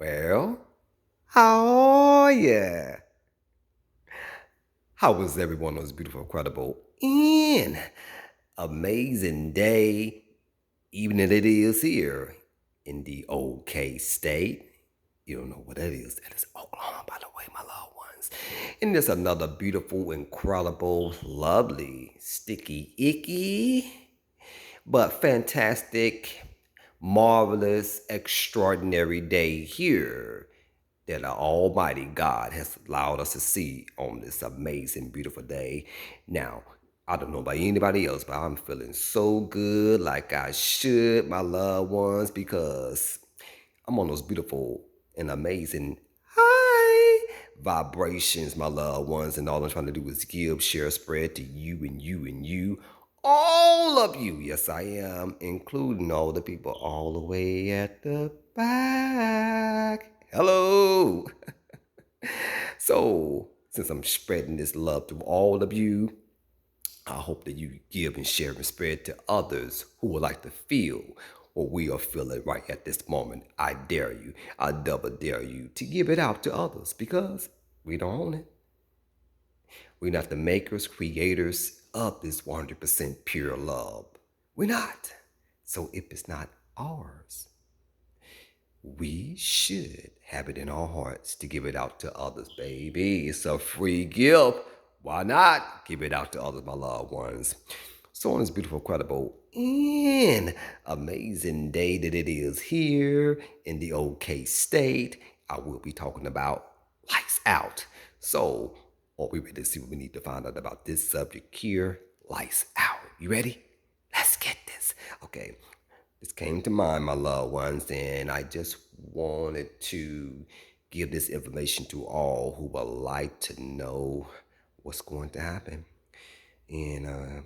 Well, how are ya? How was everyone on this beautiful, incredible, and amazing day, evening it is here in the OK state? You don't know what that is. That is Oklahoma, by the way, my loved ones. And there's another beautiful, incredible, lovely, sticky, icky, but fantastic, marvelous, extraordinary day here that our Almighty God has allowed us to see on this amazing, beautiful day. Now, I don't know about anybody else, but I'm feeling so good, like I should, my loved ones, because I'm on those beautiful and amazing high vibrations, my loved ones, and all I'm trying to do is give, share, spread to you and you and you, all of you. Yes, I am, including all the people all the way at the back. Hello. So, since I'm spreading this love to all of you, I hope that you give and share and spread to others who would like to feel what we are feeling right at this moment. I dare you, I double dare you to give it out to others because we don't own it. We're not the makers, creators of this 100% pure love. We're not. So if it's not ours, we should have it in our hearts to give it out to others, baby. It's a free gift. Why not give it out to others, my loved ones? So on this beautiful, incredible, and amazing day that it is here in the OK state, I will be talking about lights out. So are we ready to see what we need to find out about this subject here? Lights out. You ready? Let's get this. Okay. This came to mind, my loved ones, and I just wanted to give this information to all who would like to know what's going to happen. And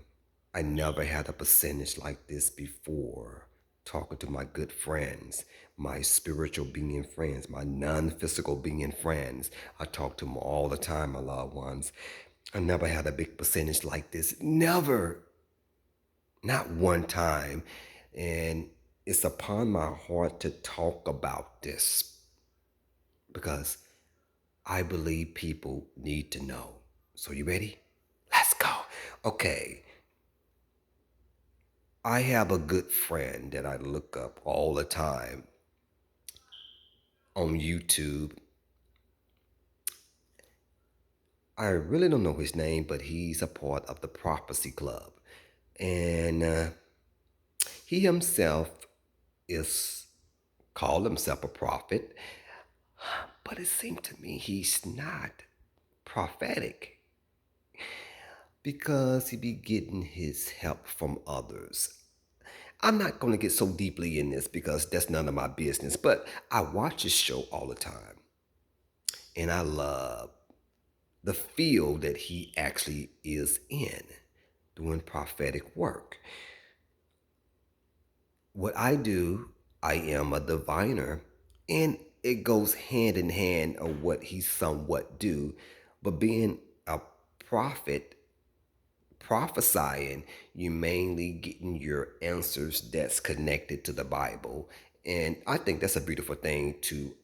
I never had a percentage like this before. Talking to my good friends, my spiritual being friends, my non physical being friends. I talk to them all the time, my loved ones. I never had a big percentage like this. Never. Not one time. And it's upon my heart to talk about this because I believe people need to know. So, you ready? Let's go. Okay. I have a good friend that I look up all the time on YouTube. I really don't know his name, but he's a part of the Prophecy Club. And he himself is called himself a prophet, but it seemed to me he's not prophetic because he be getting his help from others. I'm not going to get so deeply in this because that's none of my business, but I watch his show all the time and I love the field that he actually is in doing prophetic work. What I do, I am a diviner, and it goes hand in hand of what he somewhat do. But being a prophet, prophesying, you mainly getting your answers that's connected to the Bible. And I think that's a beautiful thing to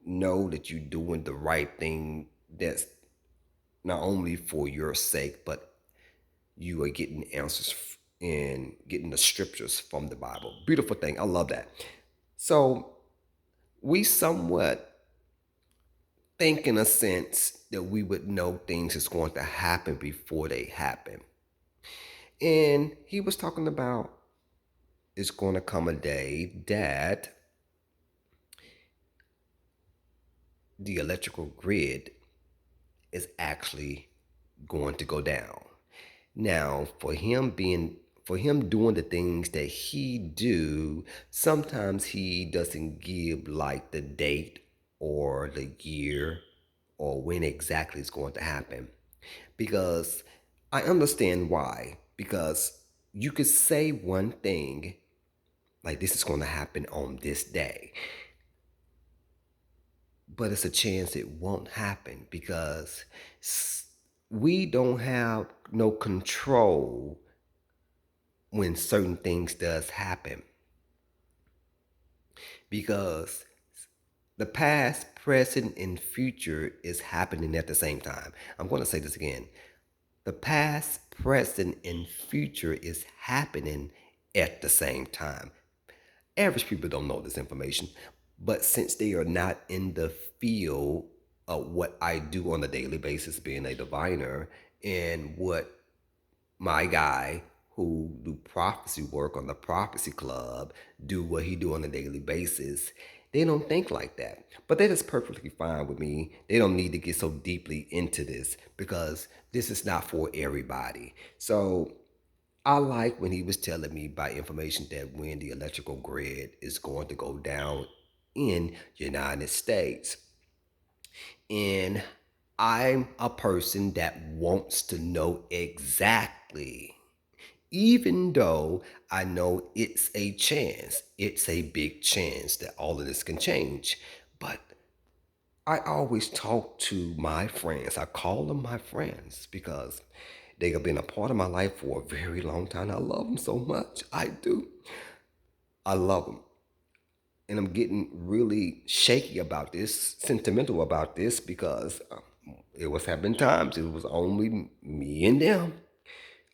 know that you're doing the right thing that's not only for your sake, but you are getting answers and getting the scriptures from the Bible. Beautiful thing. I love that. So we somewhat think in a sense that we would know things is going to happen before they happen. And he was talking about it's going to come a day that the electrical grid is actually going to go down. Now, for him doing the things that he do, sometimes he doesn't give like the date or the year or when exactly it's going to happen. Because I understand why. Because you could say one thing like this is going to happen on this day, but it's a chance it won't happen because we don't have no control when certain things does happen because The past, present, and future is happening at the same time. I'm going to say this again. The past, present, and future is happening at the same time. Average people don't know this information, but since they are not in the field of what I do on a daily basis, being a diviner, and what my guy who do prophecy work on the prophecy club do what he do on a daily basis, they don't think like that. But that is perfectly fine with me. They don't need to get so deeply into this because this is not for everybody. So I like when he was telling me by information that when the electrical grid is going to go down in United States. And I'm a person that wants to know exactly, even though I know it's a chance, it's a big chance that all of this can change. But I always talk to my friends. I call them my friends because they have been a part of my life for a very long time. I love them so much. I do. I love them. And I'm getting really shaky about this, sentimental about this, because it was happening times. It was only me and them.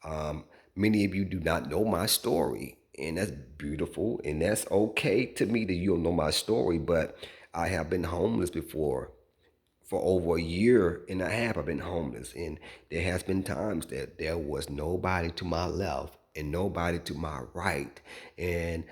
Um, Many of you do not know my story, and that's beautiful, and that's okay to me that you don't know my story. But I have been homeless before. For over a year and a half, I've been homeless, and there has been times that there was nobody to my left and nobody to my right, and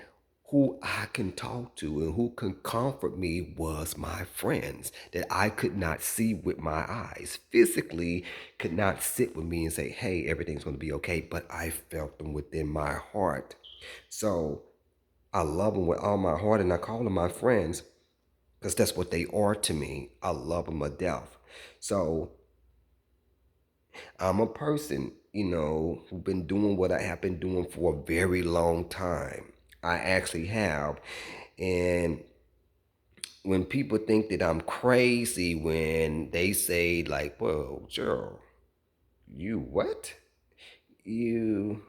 who I can talk to and who can comfort me was my friends that I could not see with my eyes, physically could not sit with me and say, hey, everything's going to be okay, but I felt them within my heart. So I love them with all my heart, and I call them my friends because that's what they are to me. I love them to death. So I'm a person, who've been doing what I have been doing for a very long time. I actually have. And when people think that I'm crazy when they say, like, well, Gerald, you what? You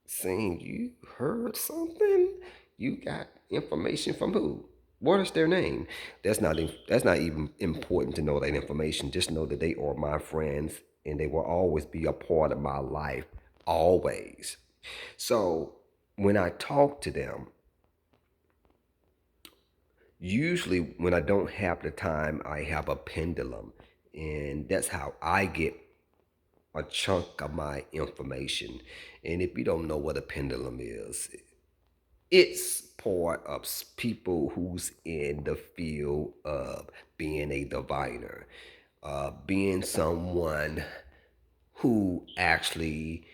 saying you heard something? You got information from who? What is their name? That's not even important to know that information. Just know that they are my friends and they will always be a part of my life, always. So when I talk to them, usually when I don't have the time, I have a pendulum, and that's how I get a chunk of my information. And if you don't know what a pendulum is, it's part of people who's in the field of being a diviner, being someone who actually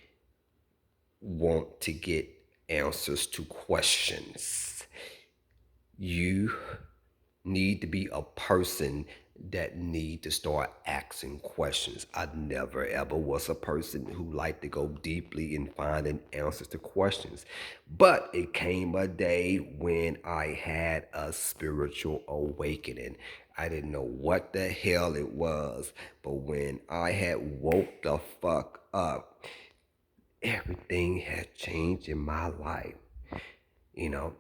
want to get answers to questions. You need to be a person that need to start asking questions. I never ever was a person who liked to go deeply in finding answers to questions. But it came a day when I had a spiritual awakening. I didn't know what the hell it was, but when I had woke the fuck up, everything had changed in my life. You know,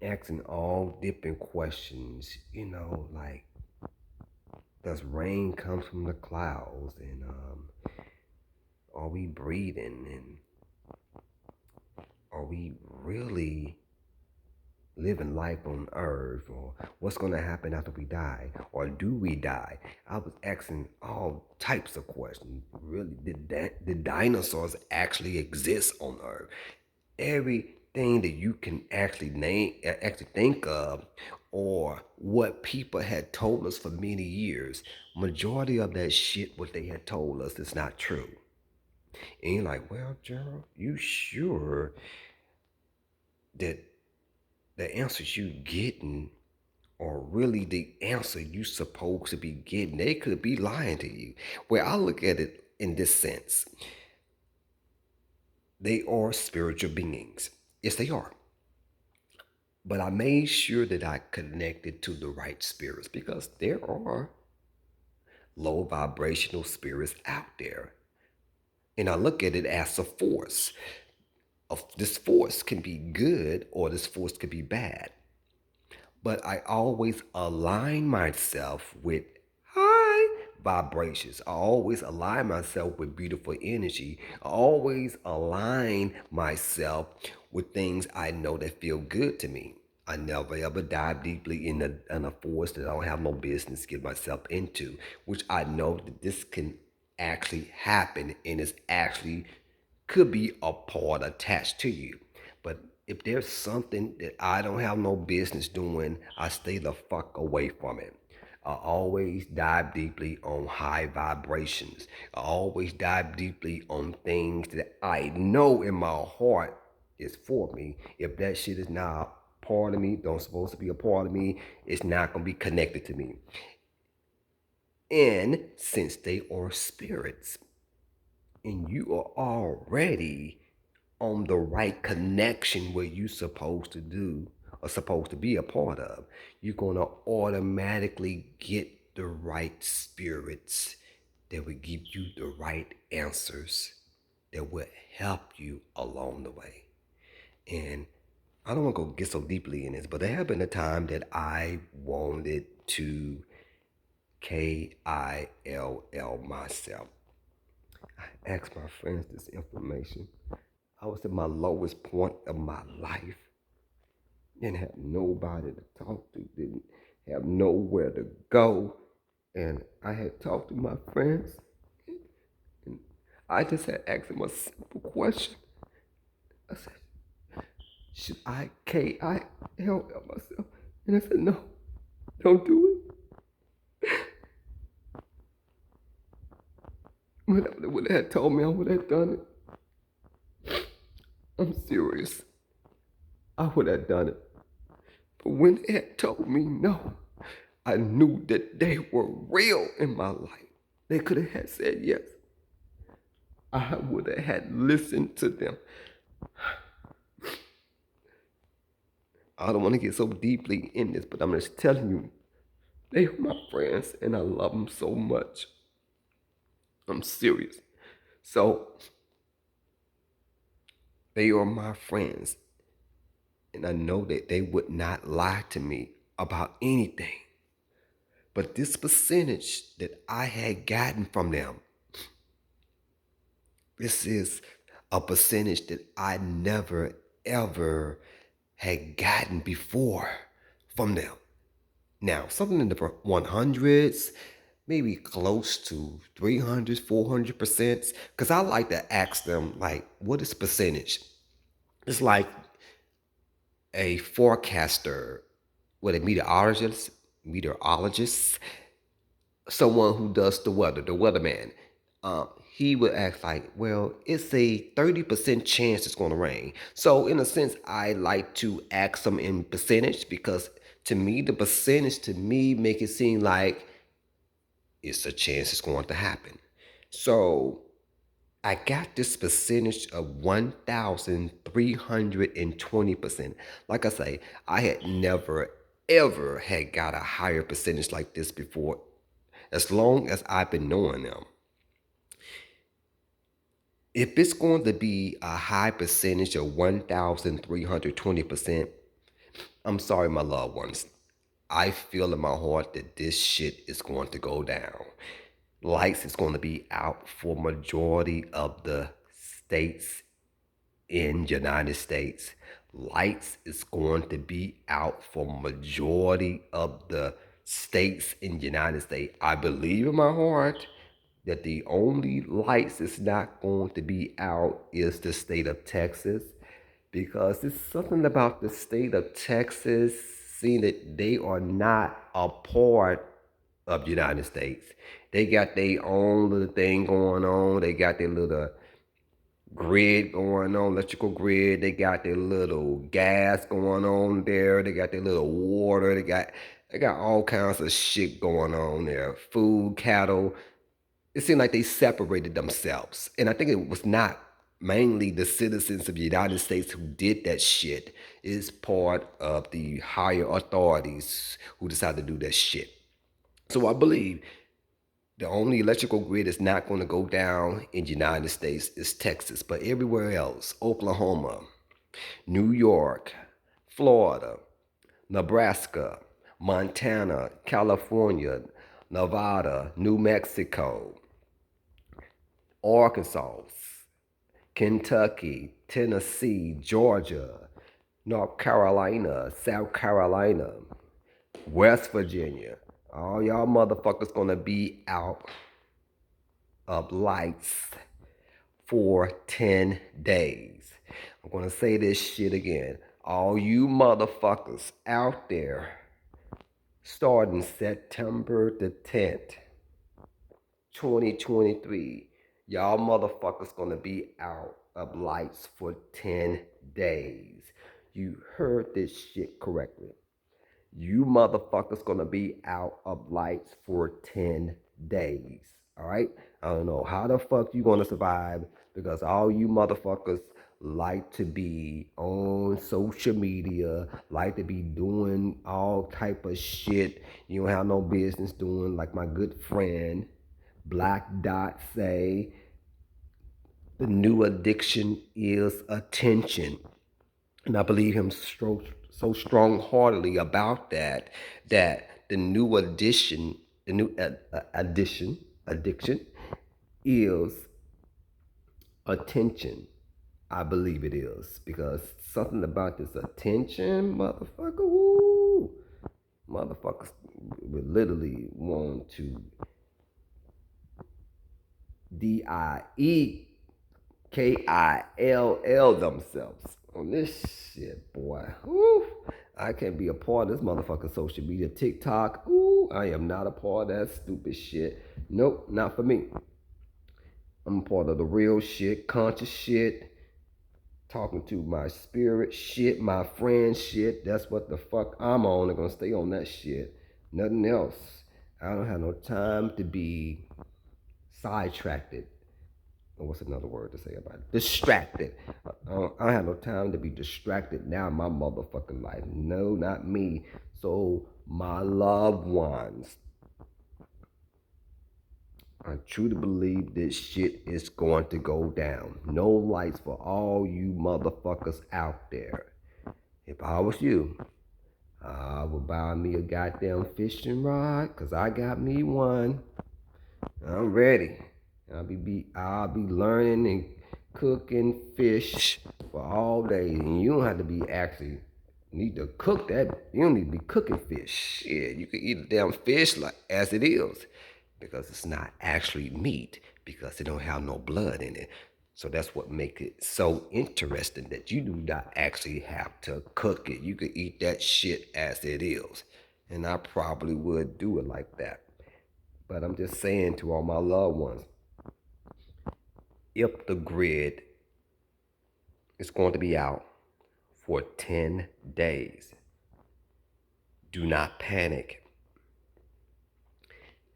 asking all different questions, like, does rain come from the clouds? And are we breathing? And are we really living life on earth? Or what's going to happen after we die? Or do we die? I was asking all types of questions. Really, did dinosaurs actually exist on earth? Everything that you can actually actually think of, or what people had told us for many years, majority of that shit, what they had told us, is not true. And you're like, well, Gerald, you sure that the answers you getting are really the answer you supposed to be getting? They could be lying to you. Well, I look at it in this sense. They are spiritual beings. Yes, they are. But I made sure that I connected to the right spirits because there are low vibrational spirits out there. And I look at it as a force. Of this force can be good or this force can be bad. but I always align myself with high vibrations. I always align myself with beautiful energy. I always align myself with things I know that feel good to me. I never ever dive deeply in a force that I don't have no business get myself into, which I know that this can actually happen and is actually could be a part attached to you. But if there's something that I don't have no business doing, I stay the fuck away from it. I always dive deeply on high vibrations. I always dive deeply on things that I know in my heart is for me. If that shit is not part of me, don't supposed to be a part of me, it's not gonna be connected to me. And since they are spirits, and you are already on the right connection where you supposed to do or supposed to be a part of, you're gonna automatically get the right spirits that will give you the right answers that will help you along the way. And I don't want to go get so deeply in this, but there have been a time that I wanted to KILL myself. I asked my friends this information. I was at my lowest point of my life. Didn't have nobody to talk to, didn't have nowhere to go. And I had talked to my friends, and I just had asked them a simple question. I said, should I KILL myself? And I said, no, don't do it. When they would have told me, I would have done it. I'm serious. I would have done it. But when they had told me no, I knew that they were real in my life. They could have had said yes. I would have had listened to them. I don't want to get so deeply in this, but I'm just telling you, they are my friends and I love them so much. I'm serious. So, they are my friends. And I know that they would not lie to me about anything. But this percentage that I had gotten from them, this is a percentage that I never ever had gotten before from them. Now, something in the 100s, maybe close to 300, 400%. Because I like to ask them, like, what is percentage? It's like a forecaster, what a meteorologist, someone who does the weather, the weatherman. He would ask like, well, it's a 30% chance it's going to rain. So in a sense, I like to ask them in percentage because to me, the percentage to me make it seem like it's a chance it's going to happen. So I got this percentage of 1,320%. Like I say, I had never ever had got a higher percentage like this before as long as I've been knowing them. If it's going to be a high percentage of 1,320%, I'm sorry, my loved ones. I feel in my heart that this shit is going to go down. Lights is going to be out for majority of the states in United States. Lights is going to be out for majority of the states in United States. I believe in my heart that the only lights that's not going to be out is the state of Texas, because there's something about the state of Texas, seeing that they are not a part of the United States. They got their own little thing going on. They got their little grid going on, electrical grid. They got their little gas going on there. They got their little water. They got all kinds of shit going on there. Food, cattle. It seemed like they separated themselves. And I think it was not mainly the citizens of the United States who did that shit. It's part of the higher authorities who decided to do that shit. So I believe the only electrical grid that's not going to go down in the United States is Texas, but everywhere else, Oklahoma, New York, Florida, Nebraska, Montana, California, Nevada, New Mexico, Arkansas, Kentucky, Tennessee, Georgia, North Carolina, South Carolina, West Virginia. All y'all motherfuckers gonna be out of lights for 10 days. I'm gonna say this shit again. All you motherfuckers out there, starting September the 10th, 2023, y'all motherfuckers gonna be out of lights for 10 days. You heard this shit correctly. You motherfuckers gonna be out of lights for 10 days. All right? I don't know how the fuck you gonna survive because all you motherfuckers like to be on social media, like to be doing all type of shit you don't have no business doing, like my good friend Black Dot say, the new addiction is attention. And I believe him so strong-heartedly about that the new addiction, addiction is attention. I believe it is because something about this attention, motherfucker, woo, motherfuckers would literally want to DIEKILL themselves on this shit, boy. Woo. I can't be a part of this motherfucking social media. TikTok, ooh, I am not a part of that stupid shit. Nope, not for me. I'm a part of the real shit, conscious shit, talking to my spirit shit, my friend shit. That's what the fuck I'm on. I'm gonna stay on that shit. Nothing else. I don't have no time to be sidetracked. What's another word to say about it? Distracted. I have no time to be distracted now in my motherfucking life. No, not me. So my loved ones, I truly believe this shit is going to go down. No lights for all you motherfuckers out there. If I was you, I would buy me a goddamn fishing rod, cause I got me one. I'm ready. I'll be learning and cooking fish for all day. And you don't have to be actually need to cook that. You don't need to be cooking fish. Shit, you can eat a damn fish like as it is. Because it's not actually meat, because it don't have no blood in it. So that's what makes it so interesting that you do not actually have to cook it. You can eat that shit as it is. And I probably would do it like that. But I'm just saying to all my loved ones, if the grid is going to be out for 10 days, do not panic.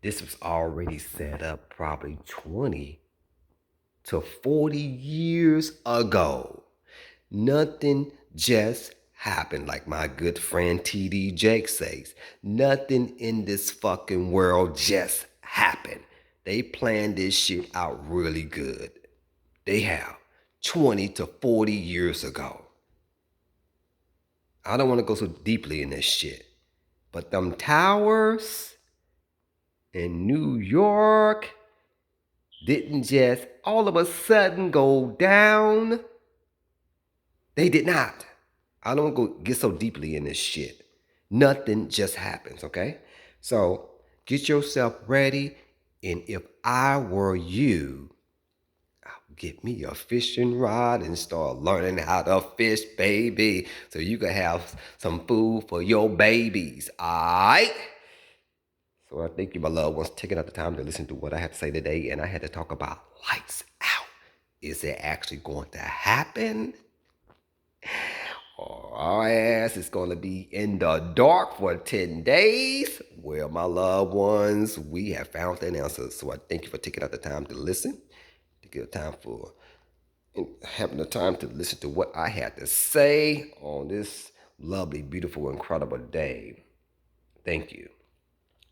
This was already set up probably 20 to 40 years ago. Nothing just happened, like my good friend TD Jake says. Nothing in this fucking world just happened. They planned this shit out really good. They have 20 to 40 years ago. I don't want to go so deeply in this shit, but them towers in New York didn't just all of a sudden go down. They did not. I don't go get so deeply in this shit. Nothing just happens, okay? So get yourself ready. And if I were you, I'll get me a fishing rod and start learning how to fish, baby. So you can have some food for your babies, all right? So I thank you, my loved ones, taking out the time to listen to what I had to say today. And I had to talk about lights out. Is it actually going to happen? Or our ass is going to be in the dark for 10 days? Well, my loved ones, we have found an answer. So I thank you for taking out the time to listen, to give time for having the time to listen to what I had to say on this lovely, beautiful, incredible day. Thank you,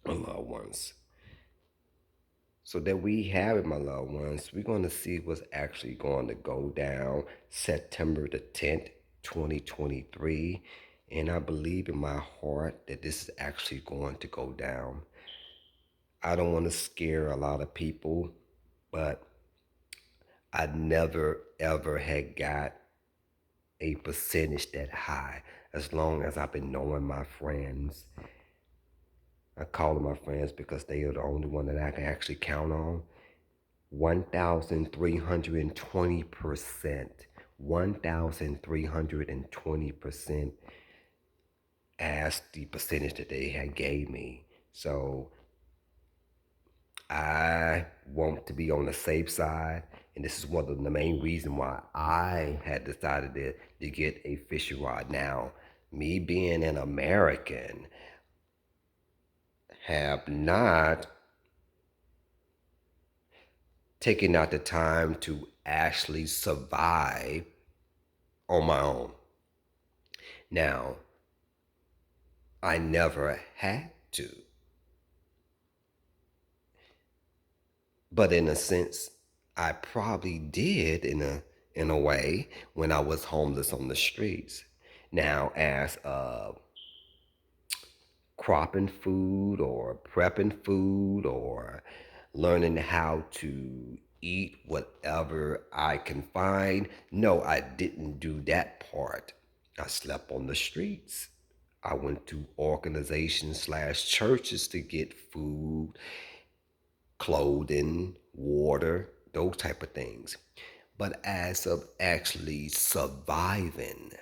my loved ones. So that we have it, my loved ones, we're going to see what's actually going to go down September the 10th, 2023. And I believe in my heart that this is actually going to go down. I don't want to scare a lot of people, but I never ever had got a percentage that high as long as I've been knowing my friends. I call them my friends because they are the only one that I can actually count on. 1,320%. 1,320% as the percentage that they had gave me. So I want to be on the safe side, and this is one of the main reasons why I had decided to get a fishing rod. Now, me being an American, have not taken out the time to actually survive on my own. Now, I never had to. But in a sense, I probably did in a way when I was homeless on the streets. Now, as cropping food or prepping food or learning how to eat whatever I can find, no, I didn't do that part. I slept on the streets. I went to organizations slash churches to get food, clothing, water, those type of things. But as of actually surviving,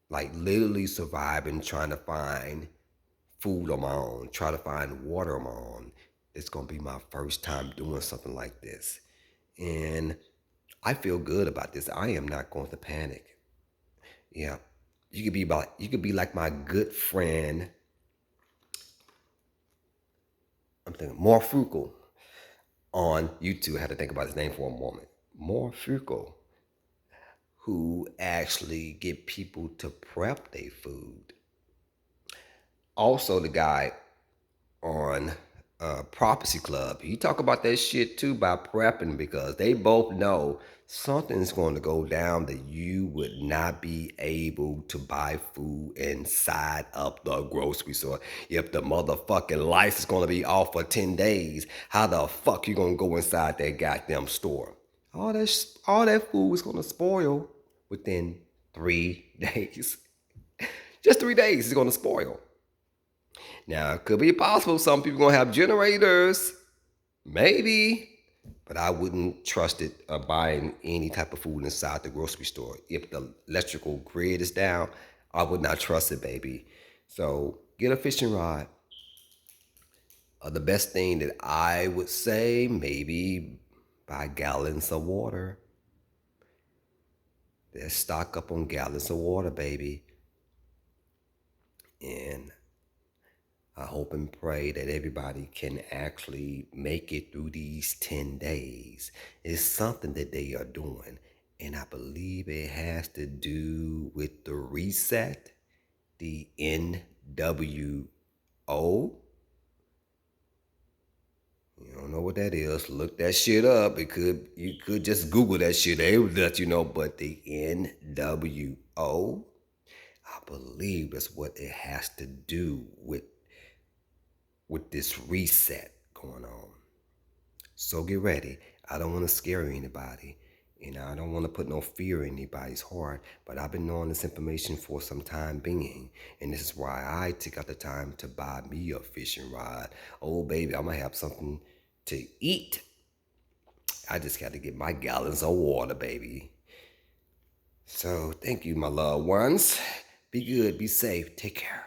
like literally surviving, trying to find food on my own, try to find water on my own, it's gonna be my first time doing something like this. And I feel good about this. I am not going to panic. Yeah. You could be like my good friend, I'm thinking more frugal on YouTube. I had to think about his name for a moment. More frugal, who actually get people to prep their food. Also, the guy on Prophecy Club, he talk about that shit too by prepping because they both know something's going to go down that you would not be able to buy food inside of the grocery store. If the motherfucking lights is going to be off for 10 days, how the fuck you going to go inside that goddamn store? All that food is going to spoil within 3 days. Just 3 days is going to spoil. Now, it could be possible some people gonna have generators, maybe, but I wouldn't trust it buying any type of food inside the grocery store. If the electrical grid is down, I would not trust it, baby. So get a fishing rod. The best thing that I would say, maybe buy gallons of water. Let's stock up on gallons of water, baby. And I hope and pray that everybody can actually make it through these 10 days. It's something that they are doing. And I believe it has to do with the reset, the NWO. You don't know what that is, look that shit up. You could just Google that shit. They would let you know. But the NWO, I believe that's what it has to do with this reset going on. So get ready. I don't want to scare anybody. I don't want to put no fear in anybody's heart, but I've been knowing this information for some time being, and this is why I took out the time to buy me a fishing rod. Oh, baby, I'm going to have something to eat. I just got to get my gallons of water, baby. So thank you, my loved ones. Be good, be safe, take care.